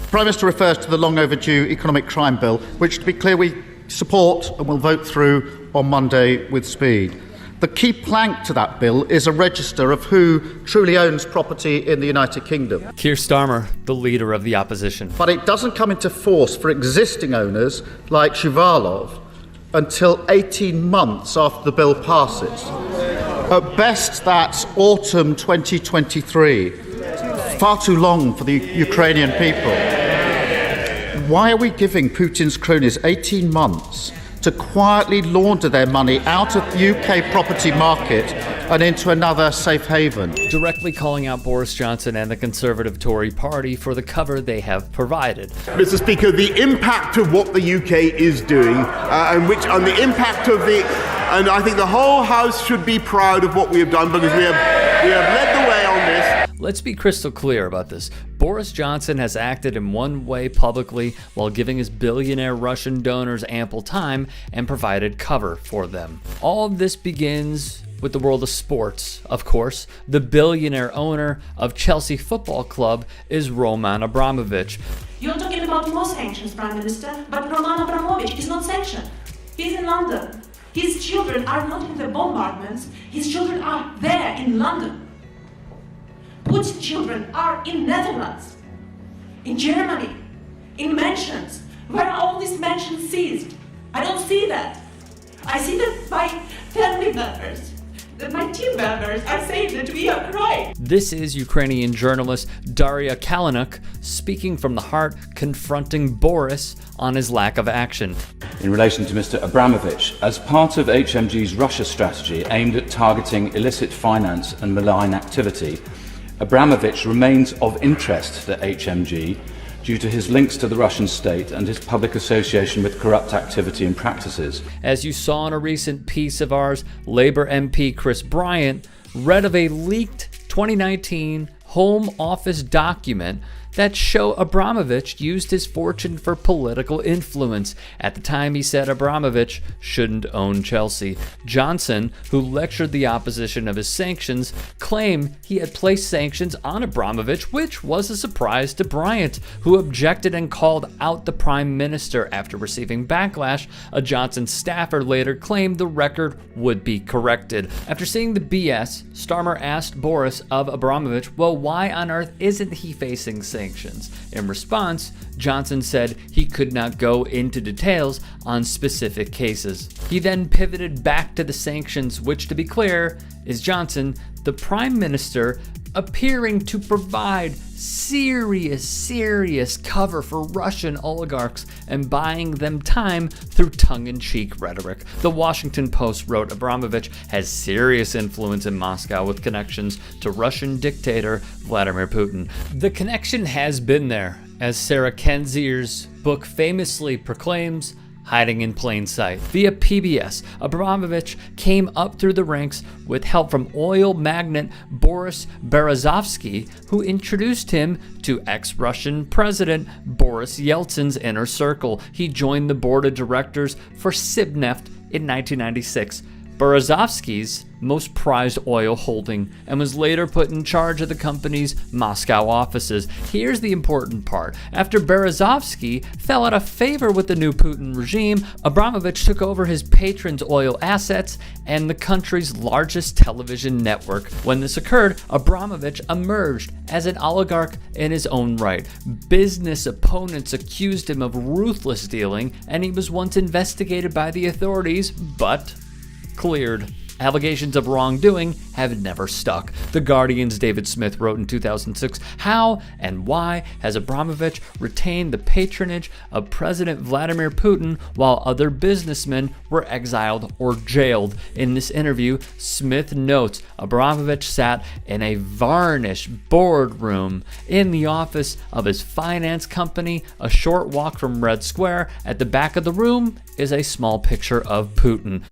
The Prime Minister refers to the long overdue economic crime bill, which, to be clear, we support and will vote through on Monday with speed. The key plank to that bill is a register of who truly owns property in the United Kingdom. Keir Starmer, the leader of the opposition. But it doesn't come into force for existing owners like Shuvalov until 18 months after the bill passes. At best, that's autumn 2023. Far too long for the Ukrainian people. Why are we giving Putin's cronies 18 months to quietly launder their money out of the UK property market and into another safe haven? Directly calling out Boris Johnson and the Conservative Tory party for the cover they have provided. Mr. Speaker, the impact of what the UK is doing and the impact of and I think the whole House should be proud of what we have done, because we have led the way on this. Let's be crystal clear about this. Boris Johnson has acted in one way publicly while giving his billionaire Russian donors ample time and provided cover for them. All of this begins with the world of sports. Of course, the billionaire owner of Chelsea Football Club is Roman Abramovich. You're talking about more sanctions, Prime Minister, but Roman Abramovich is not sanctioned. He's in London. His children are not in the bombardments. His children are there in London. Putin's children are in Netherlands, in Germany, in mansions. Where are all these mansions seized? I don't see that. I see that my family members, that my team members are saying that we are crying. This is Ukrainian journalist Daria Kalinuk speaking from the heart, confronting Boris on his lack of action. In relation to Mr. Abramovich, as part of HMG's Russia strategy aimed at targeting illicit finance and malign activity, Abramovich remains of interest to HMG due to his links to the Russian state and his public association with corrupt activity and practices. As you saw in a recent piece of ours, Labour MP Chris Bryant read of a leaked 2019 Home Office document that show Abramovich used his fortune for political influence. At the time, he said Abramovich shouldn't own Chelsea. Johnson, who lectured the opposition of his sanctions, claimed he had placed sanctions on Abramovich, which was a surprise to Bryant, who objected and called out the Prime Minister. After receiving backlash, a Johnson staffer later claimed the record would be corrected. After seeing the BS, Starmer asked Boris of Abramovich, well, why on earth isn't he facing sanctions? In response, Johnson said he could not go into details on specific cases. He then pivoted back to the sanctions, which, to be clear, is Johnson, the Prime Minister, appearing to provide serious cover for Russian oligarchs and buying them time through tongue-in-cheek rhetoric. The Washington Post wrote Abramovich has serious influence in Moscow with connections to Russian dictator Vladimir Putin. The connection has been there, as Sarah Kenzier's book famously proclaims, hiding in plain sight. Via PBS, Abramovich came up through the ranks with help from oil magnate Boris Berezovsky, who introduced him to ex-Russian President Boris Yeltsin's inner circle. He joined the board of directors for Sibneft in 1996. Berezovsky's most prized oil holding, and was later put in charge of the company's Moscow offices. Here's the important part. After Berezovsky fell out of favor with the new Putin regime, Abramovich took over his patron's oil assets and the country's largest television network. When this occurred, Abramovich emerged as an oligarch in his own right. Business opponents accused him of ruthless dealing, and he was once investigated by the authorities, but cleared. Allegations of wrongdoing have never stuck. The Guardian's David Smith wrote in 2006, how and why has Abramovich retained the patronage of President Vladimir Putin while other businessmen were exiled or jailed? In this interview, Smith notes Abramovich sat in a varnished boardroom in the office of his finance company, a short walk from Red Square. At the back of the room is a small picture of Putin.